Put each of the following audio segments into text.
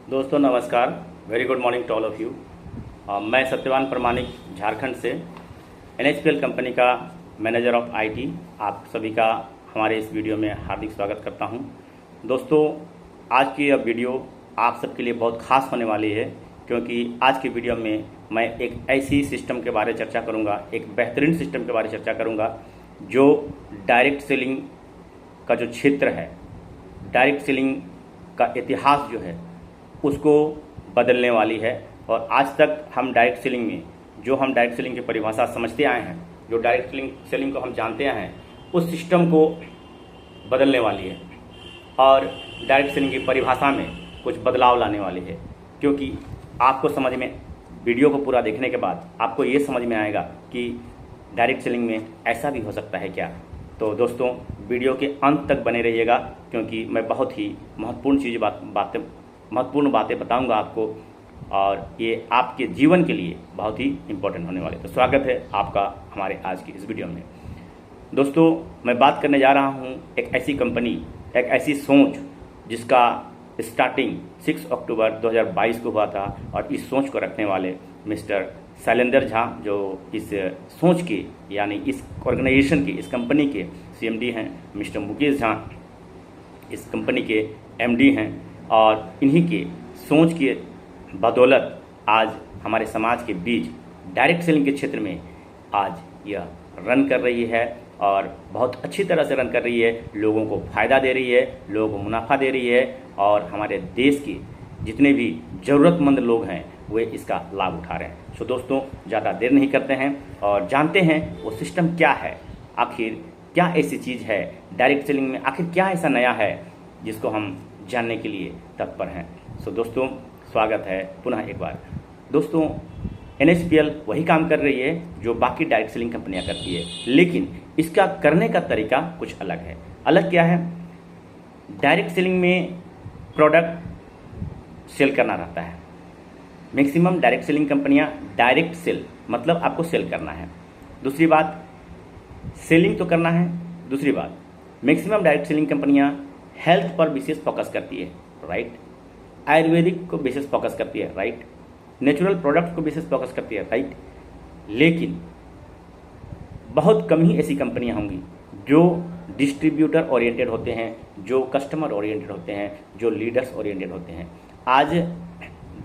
दोस्तों नमस्कार। Very good morning to all of you. मैं सत्यवान प्रमाणिक झारखंड से NHPL कंपनी का मैनेजर ऑफ IT आप सभी का हमारे इस वीडियो में हार्दिक स्वागत करता हूं। दोस्तों आज की यह वीडियो आप सबके लिए बहुत खास होने वाली है, क्योंकि आज की वीडियो में मैं एक ऐसी सिस्टम के बारे में चर्चा करूंगा, एक बेहतरीन सिस्टम के बारे में चर्चा करूंगा जो डायरेक्ट सेलिंग का जो क्षेत्र है, डायरेक्ट सेलिंग का इतिहास जो है उसको बदलने वाली है। और आज तक हम डायरेक्ट सेलिंग की परिभाषा समझते आए हैं, जो डायरेक्ट सेलिंग को हम जानते आए हैं, उस सिस्टम को बदलने वाली है और डायरेक्ट सेलिंग की परिभाषा में कुछ बदलाव लाने वाली है। क्योंकि आपको समझ में, वीडियो को पूरा देखने के बाद आपको ये समझ में आएगा कि डायरेक्ट सेलिंग में ऐसा भी हो सकता है क्या। तो दोस्तों वीडियो के अंत तक बने रहिएगा, क्योंकि मैं बहुत ही महत्वपूर्ण बातें बताऊंगा आपको, और ये आपके जीवन के लिए बहुत ही इम्पोर्टेंट होने वाले। तो स्वागत है आपका हमारे आज की इस वीडियो में। दोस्तों मैं बात करने जा रहा हूँ एक ऐसी कंपनी, एक ऐसी सोच जिसका स्टार्टिंग 6 अक्टूबर 2022 को हुआ था, और इस सोच को रखने वाले मिस्टर शैलेंद्र झा, जो इस सोच के यानी इस ऑर्गेनाइजेशन के, इस कंपनी के CMD हैं। मिस्टर मुकेश झा इस कंपनी के MD हैं, और इन्हीं के सोच की बदौलत आज हमारे समाज के बीच डायरेक्ट सेलिंग के क्षेत्र में आज यह रन कर रही है, और बहुत अच्छी तरह से रन कर रही है। लोगों को फ़ायदा दे रही है, लोगों को मुनाफा दे रही है, और हमारे देश के जितने भी ज़रूरतमंद लोग हैं वे इसका लाभ उठा रहे हैं। सो दोस्तों ज़्यादा देर नहीं करते हैं और जानते हैं वो सिस्टम क्या है, आखिर क्या ऐसी चीज़ है डायरेक्ट सेलिंग में, आखिर क्या ऐसा नया है जिसको हम जानने के लिए तत्पर हैं। सो दोस्तों स्वागत है पुनः एक बार। दोस्तों NHPL वही काम कर रही है जो बाकी डायरेक्ट सेलिंग कंपनियां करती है, लेकिन इसका करने का तरीका कुछ अलग है। अलग क्या है? डायरेक्ट सेलिंग में प्रोडक्ट सेल करना रहता है। मैक्सिमम डायरेक्ट सेलिंग कंपनियां डायरेक्ट सेल मतलब आपको सेल करना है। दूसरी बात सेलिंग तो करना है। दूसरी बात मैक्सिमम डायरेक्ट सेलिंग कंपनियां हेल्थ पर विशेष फोकस करती है, राइट। आयुर्वेदिक को विशेष फोकस करती है, राइट। नेचुरल प्रोडक्ट को विशेष फोकस करती है, राइट। लेकिन बहुत कम ही ऐसी कंपनियां होंगी जो डिस्ट्रीब्यूटर ओरिएंटेड होते हैं, जो कस्टमर ओरिएंटेड होते हैं, जो लीडर्स ओरिएंटेड होते हैं। आज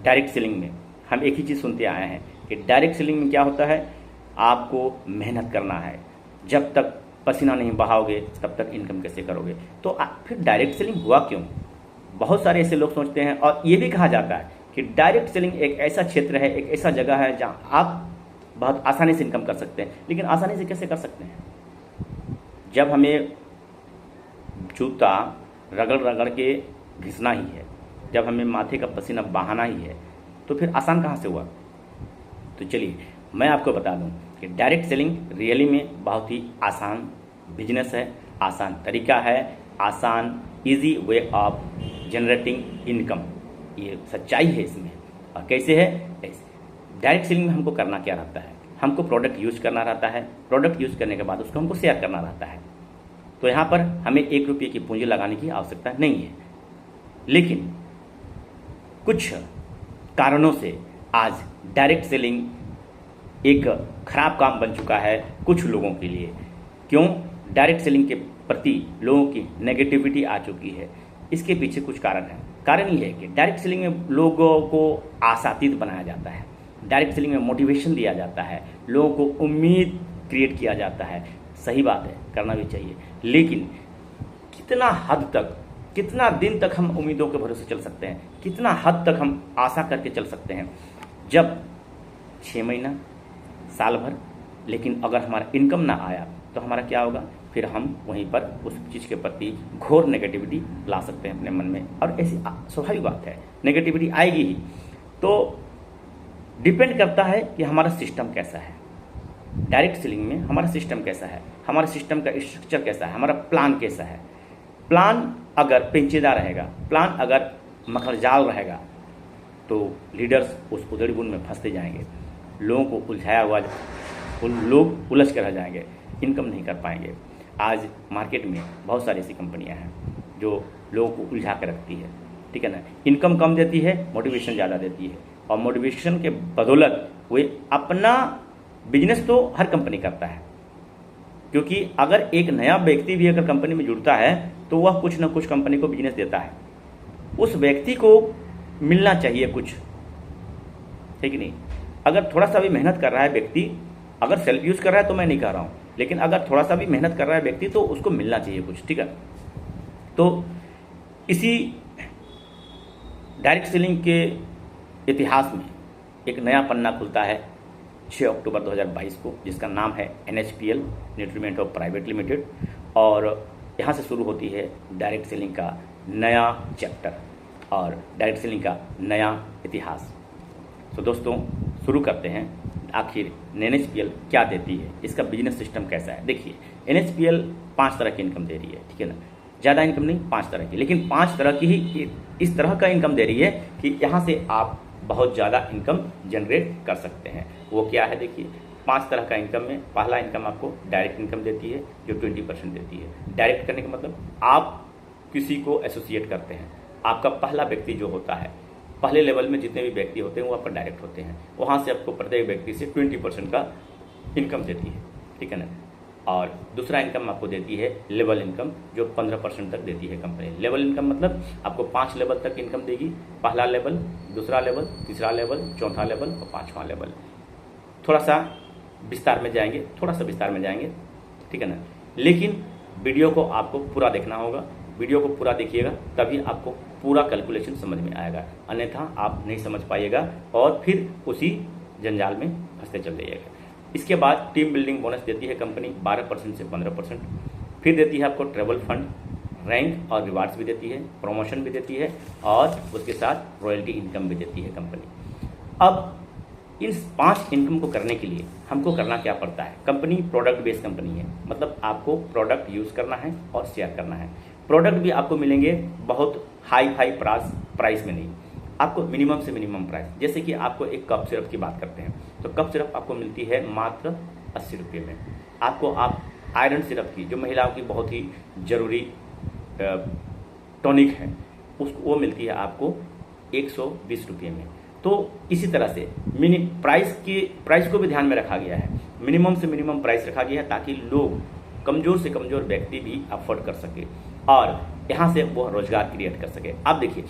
डायरेक्ट सेलिंग में हम एक ही चीज़ सुनते आए हैं कि डायरेक्ट सेलिंग में क्या होता है, आपको मेहनत करना है। जब तक पसीना नहीं बहाओगे तब तक इनकम कैसे करोगे। तो फिर डायरेक्ट सेलिंग हुआ क्यों? बहुत सारे ऐसे लोग सोचते हैं, और ये भी कहा जाता है कि डायरेक्ट सेलिंग एक ऐसा क्षेत्र है, एक ऐसा जगह है जहां आप बहुत आसानी से इनकम कर सकते हैं। लेकिन आसानी से कैसे कर सकते हैं? जब हमें जूता रगड़ रगड़ के घिसना ही है, जब हमें माथे का पसीना बहाना ही है, तो फिर आसान कहाँ से हुआ? तो चलिए मैं आपको बता दूं कि डायरेक्ट सेलिंग रियली में बहुत ही आसान बिजनेस है, आसान तरीका है, आसान easy way of generating income. ये सच्चाई है इसमें। और कैसे है? ऐसे डायरेक्ट सेलिंग में हमको करना क्या रहता है? हमको प्रोडक्ट यूज करना रहता है। प्रोडक्ट यूज करने के बाद उसको हमको शेयर करना रहता है। तो यहाँ पर हमें 1 रुपये की पूंजी लगाने की आवश्यकता नहीं है। लेकिन कुछ कारणों से आज डायरेक्ट सेलिंग एक खराब काम बन चुका है कुछ लोगों के लिए। क्यों? डायरेक्ट सेलिंग के प्रति लोगों की नेगेटिविटी आ चुकी है। इसके पीछे कुछ कारण है। कारण ये है कि डायरेक्ट सेलिंग में लोगों को आशातीत बनाया जाता है, डायरेक्ट सेलिंग में मोटिवेशन दिया जाता है, लोगों को उम्मीद क्रिएट किया जाता है। सही बात है, करना भी चाहिए, लेकिन कितना हद तक, कितना दिन तक हम उम्मीदों के भरोसे चल सकते हैं? कितना हद तक हम आशा करके चल सकते हैं? जब 6 महीना, साल भर, लेकिन अगर हमारा इनकम ना आया तो हमारा क्या होगा? फिर हम वहीं पर उस चीज़ के प्रति घोर नेगेटिविटी ला सकते हैं अपने मन में, और ऐसी स्वाभाविक बात है, नेगेटिविटी आएगी ही। तो डिपेंड करता है कि हमारा सिस्टम कैसा है। डायरेक्ट सेलिंग में हमारा सिस्टम कैसा है, हमारा सिस्टम का स्ट्रक्चर कैसा है, हमारा प्लान कैसा है। प्लान अगर पेचीदा रहेगा, प्लान अगर मखरजाल रहेगा, तो लीडर्स उस उधेड़ बुन में फंसते जाएंगे, लोगों को उलझाया हुआ, लोग उलझ कर रह जाएंगे, इनकम नहीं कर पाएंगे। आज मार्केट में बहुत सारी ऐसी कंपनियां हैं जो लोगों को उलझा कर रखती है, ठीक है ना। इनकम कम देती है, मोटिवेशन ज़्यादा देती है, और मोटिवेशन के बदौलत वे अपना बिजनेस तो हर कंपनी करता है, क्योंकि अगर एक नया व्यक्ति भी अगर कंपनी में जुड़ता है तो वह कुछ ना कुछ कंपनी को बिजनेस देता है, उस व्यक्ति को मिलना चाहिए कुछ, ठीक नहीं। अगर थोड़ा सा भी मेहनत कर रहा है व्यक्ति, अगर सेल्फ यूज कर रहा है तो मैं नहीं कह रहा हूँ, लेकिन अगर थोड़ा सा भी मेहनत कर रहा है व्यक्ति तो उसको मिलना चाहिए कुछ, ठीक है। तो इसी डायरेक्ट सेलिंग के इतिहास में एक नया पन्ना खुलता है 6 अक्टूबर 2022 को, जिसका नाम है NHPL न्यूट्रीमेंट ऑफ प्राइवेट लिमिटेड, और यहाँ से शुरू होती है डायरेक्ट सेलिंग का नया चैप्टर और डायरेक्ट सेलिंग का नया इतिहास। तो दोस्तों शुरू करते हैं, आखिर NHPL क्या देती है, इसका बिजनेस सिस्टम कैसा है। देखिए NHPL 5 तरह की इनकम दे रही है, ठीक है ना, ज़्यादा इनकम नहीं, 5 तरह की, लेकिन 5 तरह की ही इस तरह का इनकम दे रही है कि यहाँ से आप बहुत ज़्यादा इनकम जनरेट कर सकते हैं। वो क्या है, देखिए 5 तरह का इनकम में पहला इनकम आपको डायरेक्ट इनकम देती है जो 20% देती है। डायरेक्ट करने का मतलब आप किसी को एसोसिएट करते हैं, आपका पहला व्यक्ति जो होता है, पहले लेवल में जितने भी व्यक्ति होते हैं वो आपका डायरेक्ट होते हैं, वहाँ से आपको प्रत्येक व्यक्ति से 20% का इनकम देती है, ठीक है ना। और दूसरा इनकम आपको देती है लेवल इनकम, जो 15% तक देती है कंपनी। लेवल इनकम मतलब आपको 5 लेवल तक इनकम देगी, पहला लेवल, दूसरा लेवल, तीसरा लेवल, चौथा लेवल और 5वां लेवल। थोड़ा सा विस्तार में जाएंगे, ठीक है ना, लेकिन वीडियो को आपको पूरा देखना होगा, वीडियो को पूरा देखिएगा तभी आपको पूरा कैलकुलेशन समझ में आएगा, अन्यथा आप नहीं समझ पाइएगा और फिर उसी जंजाल में फंसते चल जाइएगा। इसके बाद टीम बिल्डिंग बोनस देती है कंपनी 12% से 15%, फिर देती है आपको ट्रैवल फंड, रैंक और रिवार्ड्स भी देती है, प्रमोशन भी देती है, और उसके साथ रॉयल्टी इनकम भी देती है कंपनी। अब इन 5 इनकम को करने के लिए हमको करना क्या पड़ता है। कंपनी प्रोडक्ट बेस्ड कंपनी है, मतलब आपको प्रोडक्ट यूज़ करना है और शेयर करना है। प्रोडक्ट भी आपको मिलेंगे बहुत हाई प्राइस में नहीं, आपको मिनिमम से मिनिमम प्राइस। जैसे कि आपको एक कप सिरप की बात करते हैं तो कप सिरप आपको मिलती है मात्र 80 रुपये में। आपको आप आयरन सिरप की, जो महिलाओं की बहुत ही जरूरी टॉनिक है, वो मिलती है आपको 120 रुपये में। तो इसी तरह से प्राइस को भी ध्यान में रखा गया है, मिनिमम से मिनिमम प्राइस रखा गया है ताकि लोग, कमजोर से कमजोर व्यक्ति भी अफोर्ड कर सके और यहाँ से वो रोजगार क्रिएट कर सके। आप देखिए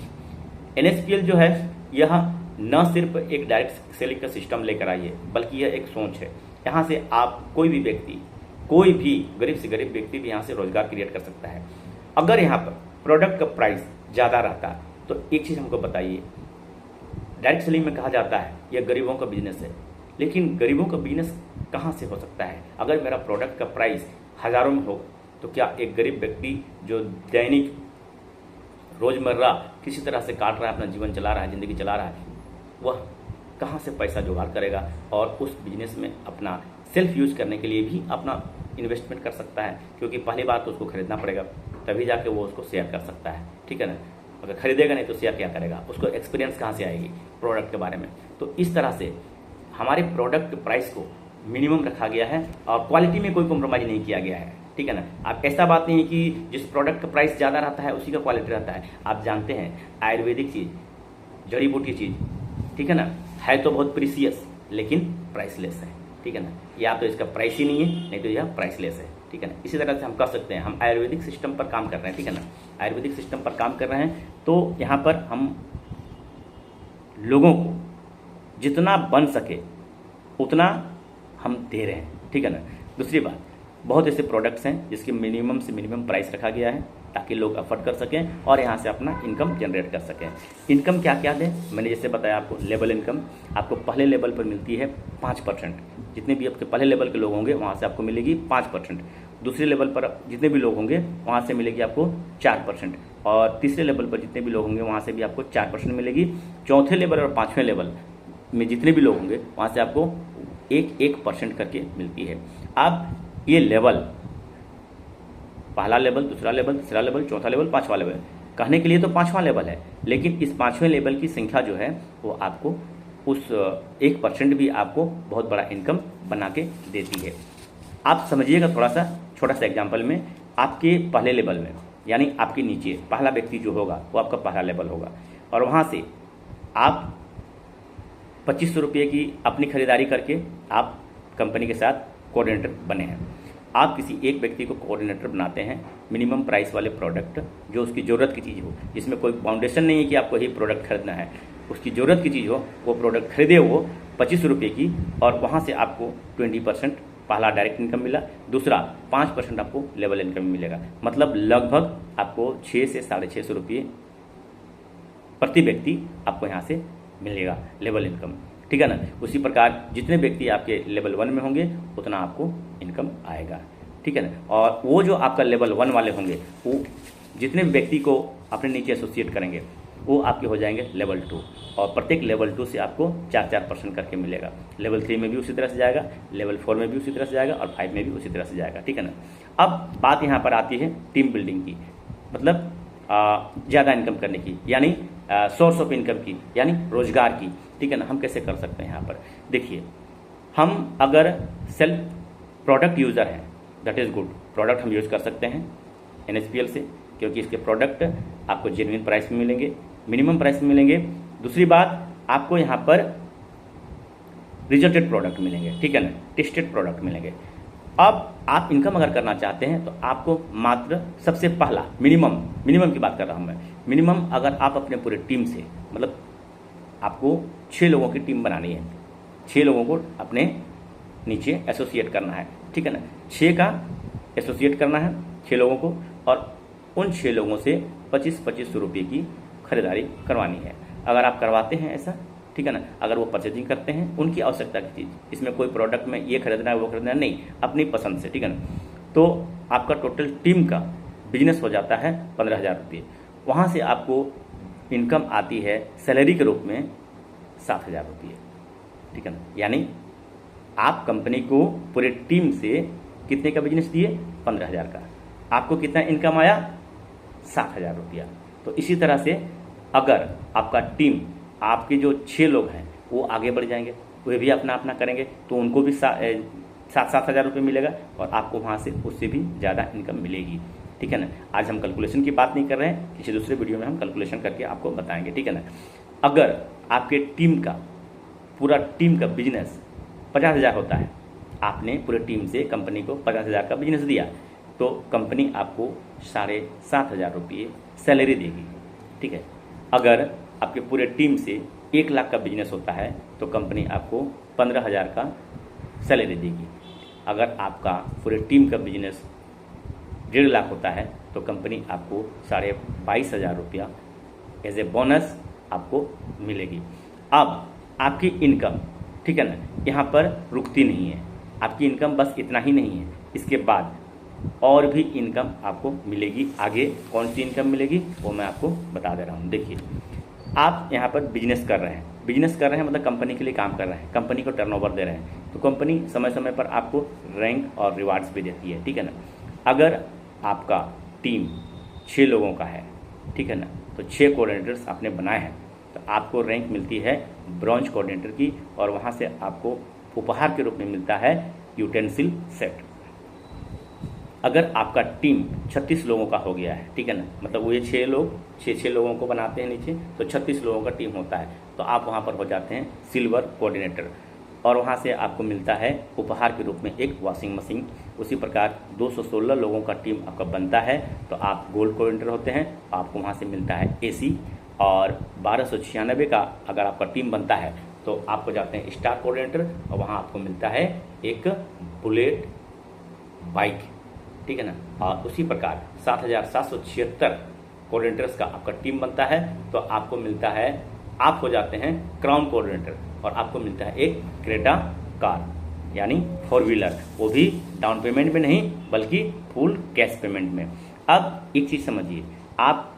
NHPL जो है यह न सिर्फ एक डायरेक्ट सेलिंग का सिस्टम लेकर आई है, बल्कि यह एक सोच है। यहाँ से आप कोई भी व्यक्ति, कोई भी गरीब से गरीब व्यक्ति भी यहाँ से रोजगार क्रिएट कर सकता है। अगर यहाँ पर प्रोडक्ट का प्राइस ज़्यादा रहता तो एक चीज़ हमको बताइए, डायरेक्ट सेलिंग में कहा जाता है यह गरीबों का बिजनेस है, लेकिन गरीबों का बिजनेस कहाँ से हो सकता है। अगर मेरा प्रोडक्ट का प्राइस हज़ारों में हो तो क्या एक गरीब व्यक्ति जो दैनिक रोजमर्रा किसी तरह से काट रहा है, अपना जीवन चला रहा है, जिंदगी चला रहा है, वह कहाँ से पैसा जुगाड़ करेगा और उस बिजनेस में अपना सेल्फ यूज करने के लिए भी अपना इन्वेस्टमेंट कर सकता है। क्योंकि पहली बात तो उसको खरीदना पड़ेगा, तभी जाके वो उसको शेयर कर सकता है, ठीक है ना। अगर खरीदेगा नहीं तो शेयर क्या करेगा, उसको एक्सपीरियंस कहाँ से आएगी प्रोडक्ट के बारे में। तो इस तरह से हमारे प्रोडक्ट प्राइस को मिनिमम रखा गया है और क्वालिटी में कोई कॉम्प्रोमाइज नहीं किया गया है, ठीक है ना। आप ऐसा बात नहीं है कि जिस प्रोडक्ट का प्राइस ज़्यादा रहता है उसी का क्वालिटी रहता है। आप जानते हैं आयुर्वेदिक चीज़, जड़ी बूटी चीज़, ठीक है ना, है तो बहुत प्रीसियस लेकिन प्राइसलेस है, ठीक है ना। या तो इसका प्राइस ही नहीं है, नहीं तो यह प्राइसलेस है, ठीक है ना। इसी तरह से हम कर सकते हैं, हम आयुर्वेदिक सिस्टम पर काम कर रहे हैं, ठीक है ना, आयुर्वेदिक सिस्टम पर काम कर रहे हैं। तो यहाँ पर हम लोगों को जितना बन सके उतना हम दे रहे हैं, ठीक है ना। दूसरी बात, बहुत ऐसे प्रोडक्ट्स हैं जिसकी मिनिमम से मिनिमम प्राइस रखा गया है ताकि लोग अफोर्ड कर सकें और यहाँ से अपना इनकम जनरेट कर सकें। इनकम क्या क्या दें, मैंने जैसे बताया आपको, लेवल इनकम आपको पहले लेवल पर मिलती है 5%, जितने भी आपके पहले लेवल के लोग होंगे वहाँ से आपको मिलेगी 5%। दूसरे लेवल पर जितने भी लोग होंगे वहाँ से मिलेगी आपको 4%, और तीसरे लेवल पर जितने भी लोग होंगे वहाँ से भी आपको 4% मिलेगी। चौथे लेवल और 5वें लेवल में जितने भी लोग होंगे वहाँ से आपको 1% करके मिलती है। अब ये लेवल, पहला लेवल, दूसरा लेवल, तीसरा लेवल, चौथा लेवल, 5वां लेवल, कहने के लिए तो 5वां लेवल है, लेकिन इस 5वें लेवल की संख्या जो है वो आपको उस 1% भी आपको बहुत बड़ा इनकम बना के देती है। आप समझिएगा थोड़ा सा, छोटा सा एग्जाम्पल में, आपके पहले लेवल में यानी आपके नीचे पहला व्यक्ति जो होगा वो आपका पहला लेवल होगा, और वहाँ से आप 2500 रुपये की अपनी खरीदारी करके आप कंपनी के साथ कोऑर्डिनेटर बने हैं। आप किसी एक व्यक्ति को कोऑर्डिनेटर बनाते हैं मिनिमम प्राइस वाले प्रोडक्ट, जो उसकी ज़रूरत की चीज़ हो, जिसमें कोई बाउंडेशन नहीं है कि आपको ही प्रोडक्ट खरीदना है, उसकी ज़रूरत की चीज़ हो, वो प्रोडक्ट खरीदे वो 2500 रुपये की, और वहाँ से आपको 20% पहला डायरेक्ट इनकम मिला, दूसरा 5% आपको लेवल इनकम मिलेगा। मतलब लगभग आपको 6 से 650 रुपये प्रति व्यक्ति आपको यहाँ से मिलेगा लेवल इनकम, ठीक है ना। उसी प्रकार जितने व्यक्ति आपके लेवल 1 में होंगे उतना आपको इनकम आएगा, ठीक है ना। और वो जो आपका लेवल 1 वाले होंगे, वो जितने व्यक्ति को अपने नीचे एसोसिएट करेंगे वो आपके हो जाएंगे लेवल 2, और प्रत्येक लेवल 2 से आपको 4% करके मिलेगा। लेवल 3 में भी उसी तरह से जाएगा, लेवल 4 में भी उसी तरह से जाएगा, और 5 में भी उसी तरह से जाएगा, ठीक है ना। अब बात यहाँ पर आती है टीम बिल्डिंग की, मतलब ज़्यादा इनकम करने की, यानी सोर्स ऑफ इनकम की, यानी रोजगार की, ठीक है ना। हम कैसे कर सकते हैं यहाँ पर देखिए, हम अगर सेल्फ प्रोडक्ट यूज़र हैं, दैट इज़ गुड, प्रोडक्ट हम यूज़ कर सकते हैं NSPL से, क्योंकि इसके प्रोडक्ट आपको जेन्युइन प्राइस में मिलेंगे, मिनिमम प्राइस में मिलेंगे। दूसरी बात, आपको यहाँ पर रिजल्टेड प्रोडक्ट मिलेंगे, ठीक है ना, टेस्टेड प्रोडक्ट मिलेंगे। अब आप इनकम अगर करना चाहते हैं तो आपको मात्र सबसे पहला मिनिमम की बात कर रहा हूँ मैं, मिनिमम अगर आप अपने पूरे टीम से, मतलब आपको 6 लोगों की टीम बनानी है, 6 लोगों को अपने नीचे एसोसिएट करना है, ठीक है ना। 6 का एसोसिएट करना है 6 लोगों को, और उन 6 लोगों से 2500 रुपये की खरीदारी करवानी है। अगर आप करवाते हैं ऐसा, ठीक है ना, अगर वो परचेजिंग करते हैं उनकी आवश्यकता की चीज़, इसमें कोई प्रोडक्ट में ये खरीदना है वो खरीदना है नहीं, अपनी पसंद से, ठीक है ना, तो आपका टोटल टीम का बिजनेस हो जाता है 15,000 रुपये। वहाँ से आपको इनकम आती है सैलरी के रूप में 7,000 रुपये, ठीक है ना। यानी आप कंपनी को पूरे टीम से कितने का बिजनेस दिए? 15,000 का। आपको कितना इनकम आया? 7,000 रुपया। तो इसी तरह से अगर आपका टीम, आपके जो 6 लोग हैं वो आगे बढ़ जाएंगे, वे भी अपना अपना करेंगे, तो उनको भी 7,000 रुपये मिलेगा, और आपको वहाँ से उससे भी ज़्यादा इनकम मिलेगी, ठीक है ना। आज हम कैलकुलेशन की बात नहीं कर रहे हैं, किसी दूसरे वीडियो में हम कैलकुलेशन करके आपको बताएंगे, ठीक है ना। अगर आपके टीम का, पूरा टीम का बिजनेस 50,000 होता है, आपने पूरे टीम से कंपनी को 50,000 का बिजनेस दिया, तो कंपनी आपको 7,500 रुपये सैलरी देगी, ठीक है। अगर आपके पूरे टीम से 1 लाख का बिजनेस होता है तो कंपनी आपको 15,000 का सैलरी देगी। अगर आपका पूरे टीम का बिजनेस 1.5 लाख होता है तो कंपनी आपको 22,500 रुपया एज ए बोनस आपको मिलेगी। अब आपकी इनकम, ठीक है ना, यहाँ पर रुकती नहीं है, आपकी इनकम बस इतना ही नहीं है, इसके बाद और भी इनकम आपको मिलेगी। आगे कौन सी इनकम मिलेगी वो मैं आपको बता दे रहा हूँ। देखिए, आप यहाँ पर बिजनेस कर रहे हैं मतलब कंपनी के लिए काम कर रहे हैं, कंपनी को टर्नओवर दे रहे हैं, तो कंपनी समय समय पर आपको रैंक और रिवार्ड्स भी देती है, ठीक है ना। अगर आपका टीम 6 लोगों का है, ठीक है ना, तो 6 कोऑर्डिनेटर्स आपने बनाए हैं, तो आपको रैंक मिलती है ब्रॉन्ज कोऑर्डिनेटर की, और वहाँ से आपको उपहार के रूप में मिलता है यूटेंसिल सेट। अगर आपका टीम 36 लोगों का हो गया है, ठीक है ना, मतलब वो ये 6 लोग 6 लोगों को बनाते हैं नीचे, तो 36 लोगों का टीम होता है, तो आप वहाँ पर हो जाते हैं सिल्वर कोऑर्डिनेटर, और वहाँ से आपको मिलता है उपहार के रूप में एक वॉशिंग मशीन। उसी प्रकार 216 लोगों का टीम आपका बनता है तो आप गोल्ड कोऑर्डिनेटर होते हैं, आपको वहाँ से मिलता है AC, और 1296 का अगर आपका टीम बनता है तो आप हो जाते हैं स्टार कोऑर्डिनेटर, और वहाँ आपको मिलता है एक बुलेट बाइक, ठीक है ना। और उसी प्रकार 7,776 कोऑर्डिनेटर्स का आपका टीम बनता है तो आपको मिलता है, आप हो जाते हैं क्राउन कोऑर्डिनेटर, और आपको मिलता है एक क्रेटा कार, यानी 4 व्हीलर, वो भी डाउन पेमेंट में नहीं बल्कि फुल कैश पेमेंट में। अब एक चीज़ समझिए, आप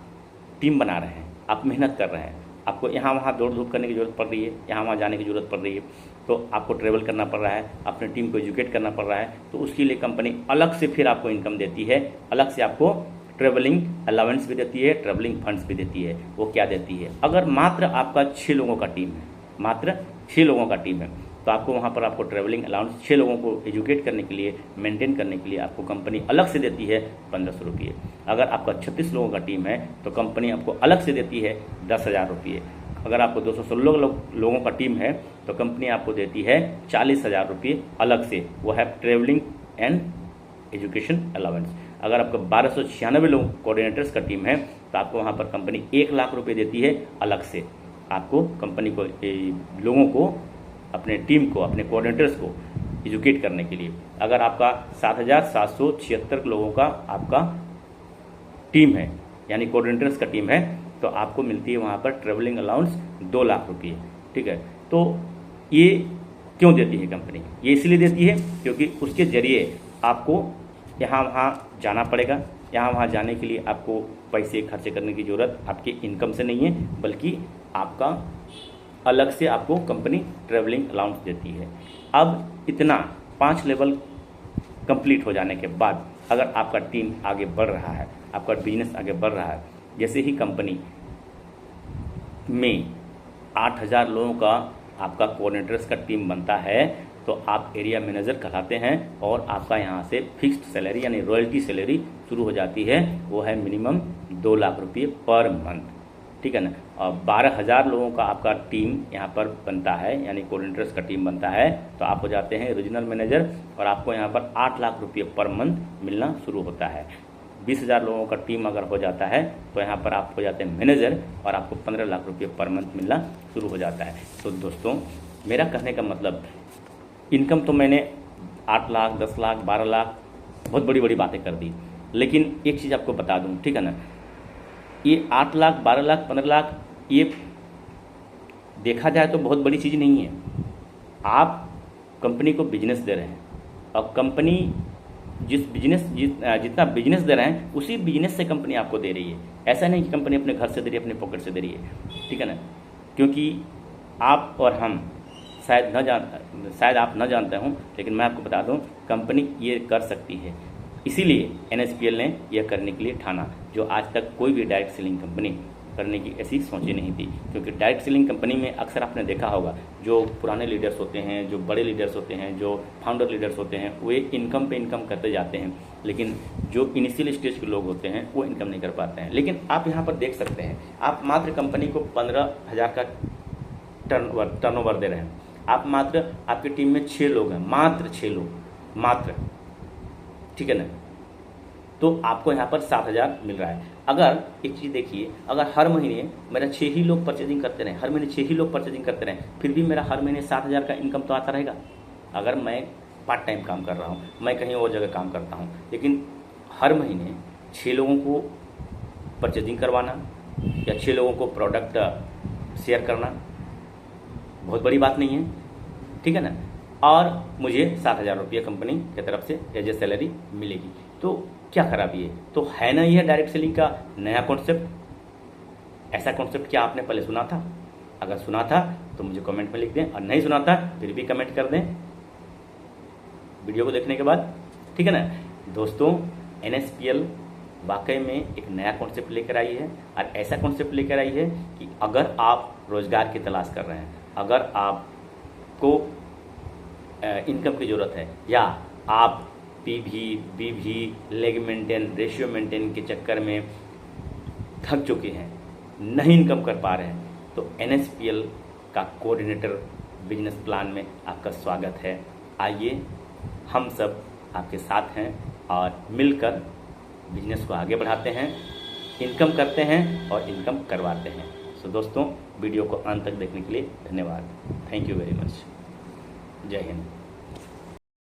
टीम बना रहे हैं, आप मेहनत कर रहे हैं, आपको यहाँ वहाँ दौड़ धूप करने की जरूरत पड़ रही है, यहाँ वहाँ जाने की जरूरत पड़ रही है, तो आपको ट्रेवल करना पड़ रहा है, अपने टीम को एजुकेट करना पड़ रहा है, तो उसके लिए कंपनी अलग से फिर आपको इनकम देती है, अलग से आपको ट्रेवलिंग अलाउंस भी देती है, ट्रेवलिंग फंड्स भी देती है। वो क्या देती है? अगर मात्र आपका 6 लोगों का टीम है, मात्र 6 लोगों का टीम है, तो आपको वहाँ पर आपको ट्रैवलिंग अलाउंस 6 लोगों को एजुकेट करने के लिए, मेंटेन करने के लिए आपको कंपनी अलग से देती है 1500 रुपये। अगर आपका 36 लोगों का टीम है तो कंपनी आपको अलग से देती है 10,000 रुपये। अगर आपको 216 लोगों का टीम है तो कंपनी आपको देती है 40,000 रुपये अलग से, वो है ट्रैवलिंग एंड एजुकेशन अलाउंस। अगर आपका 1296 लोग कोऑर्डिनेटर्स का टीम है तो आपको वहाँ पर कंपनी 1 लाख रुपये देती है अलग से, आपको कंपनी को लोगों को, अपने टीम को, अपने कोऑर्डिनेटर्स को एजुकेट करने के लिए। अगर आपका 7,776 लोगों का आपका टीम है यानी कोऑर्डिनेटर्स का टीम है तो आपको मिलती है वहाँ पर ट्रैवलिंग अलाउंस 2 लाख रुपये। ठीक है, तो ये क्यों देती है कंपनी? ये इसलिए देती है क्योंकि उसके जरिए आपको यहाँ वहाँ जाना पड़ेगा। यहाँ वहाँ जाने के लिए आपको पैसे खर्च करने की ज़रूरत आपकी इनकम से नहीं है, बल्कि आपका अलग से आपको कंपनी ट्रैवलिंग अलाउंस देती है। अब इतना 5 लेवल कंप्लीट हो जाने के बाद अगर आपका टीम आगे बढ़ रहा है, आपका बिजनेस आगे बढ़ रहा है, जैसे ही कंपनी में 8,000 लोगों का आपका कोऑर्डिनेटर्स का टीम बनता है तो आप एरिया मैनेजर कहलाते हैं और आपका यहाँ से फिक्स्ड सैलरी यानी रॉयल्टी सैलरी शुरू हो जाती है, वो है मिनिमम 2 लाख रुपये पर मंथ। ठीक है ना। और 12,000 लोगों का आपका टीम यहाँ पर बनता है यानी कोऑर्डिनेटर्स का टीम बनता है तो आप हो जाते हैं रीजनल मैनेजर और आपको यहाँ पर 8 लाख रुपये पर मंथ मिलना शुरू होता है। 20,000 लोगों का टीम अगर हो जाता है तो यहाँ पर आप हो जाते हैं मैनेजर और आपको 15 लाख रुपये पर मंथ मिलना शुरू हो जाता है। तो दोस्तों, मेरा कहने का मतलब, इनकम तो मैंने 8 लाख, 10 लाख, 12 लाख बहुत बड़ी बड़ी बातें कर दी, लेकिन एक चीज़ आपको बता दूं, ठीक है ना, ये 8 लाख, 12 लाख, 15 लाख ये देखा जाए तो बहुत बड़ी चीज़ नहीं है। आप कंपनी को बिजनेस दे रहे हैं और कंपनी जितना बिजनेस दे रहे हैं उसी बिजनेस से कंपनी आपको दे रही है। ऐसा नहीं कि कंपनी अपने घर से दे रही है, अपने पॉकेट से दे रही है। ठीक है ना, क्योंकि आप और हम शायद आप न जानते हों, लेकिन मैं आपको बता दूं कंपनी ये कर सकती है। इसीलिए NSPL ने यह करने के लिए ठाना, जो आज तक कोई भी डायरेक्ट सेलिंग कंपनी करने की ऐसी सोची नहीं थी। क्योंकि डायरेक्ट सेलिंग कंपनी में अक्सर आपने देखा होगा जो पुराने लीडर्स होते हैं, जो बड़े लीडर्स होते हैं, जो फाउंडर लीडर्स होते हैं, वे इनकम पे इनकम करते जाते हैं, लेकिन जो इनिशियल स्टेज के लोग होते हैं वो इनकम नहीं कर पाते हैं। लेकिन आप यहाँ पर देख सकते हैं, आप मात्र कंपनी को 15,000 का टर्नओवर दे रहे हैं। आप मात्र, आपकी टीम में 6 लोग हैं, मात्र 6 लोग मात्र, ठीक है ना, तो आपको यहाँ पर 7,000 मिल रहा है। अगर एक चीज़ देखिए, अगर हर महीने मेरा 6 ही लोग परचेजिंग करते रहें, हर महीने 6 ही लोग परचेजिंग करते रहें, फिर भी मेरा हर महीने 7,000 का इनकम तो आता रहेगा। अगर मैं पार्ट टाइम काम कर रहा हूँ, मैं कहीं और जगह काम करता हूँ, लेकिन हर महीने 6 लोगों को परचेजिंग करवाना या 6 लोगों को प्रोडक्ट शेयर करना बहुत बड़ी बात नहीं है, ठीक है ना, और मुझे 7,000 रुपये कंपनी की तरफ से एज ए सैलरी मिलेगी, तो क्या खराबी है? तो है ना यह डायरेक्ट सेलिंग का नया कॉन्सेप्ट। ऐसा कॉन्सेप्ट क्या आपने पहले सुना था? अगर सुना था तो मुझे कमेंट में लिख दें, और नहीं सुना था फिर भी कमेंट कर दें वीडियो को देखने के बाद, ठीक है ना। दोस्तों, NSPL वाकई में एक नया कॉन्सेप्ट लेकर आई है, और ऐसा कॉन्सेप्ट लेकर आई है कि अगर आप रोजगार की तलाश कर रहे हैं, अगर आपको इनकम की ज़रूरत है, या आप PV, BV, leg maintain, ratio maintain के चक्कर में थक चुके हैं, नहीं इनकम कर पा रहे हैं, तो NSPL का कोऑर्डिनेटर बिजनेस प्लान में आपका स्वागत है। आइए हम सब आपके साथ हैं और मिलकर बिजनेस को आगे बढ़ाते हैं, इनकम करते हैं और इनकम करवाते हैं। सो दोस्तों, वीडियो को अंत तक देखने के लिए धन्यवाद। Thank you very much. जय हिंद।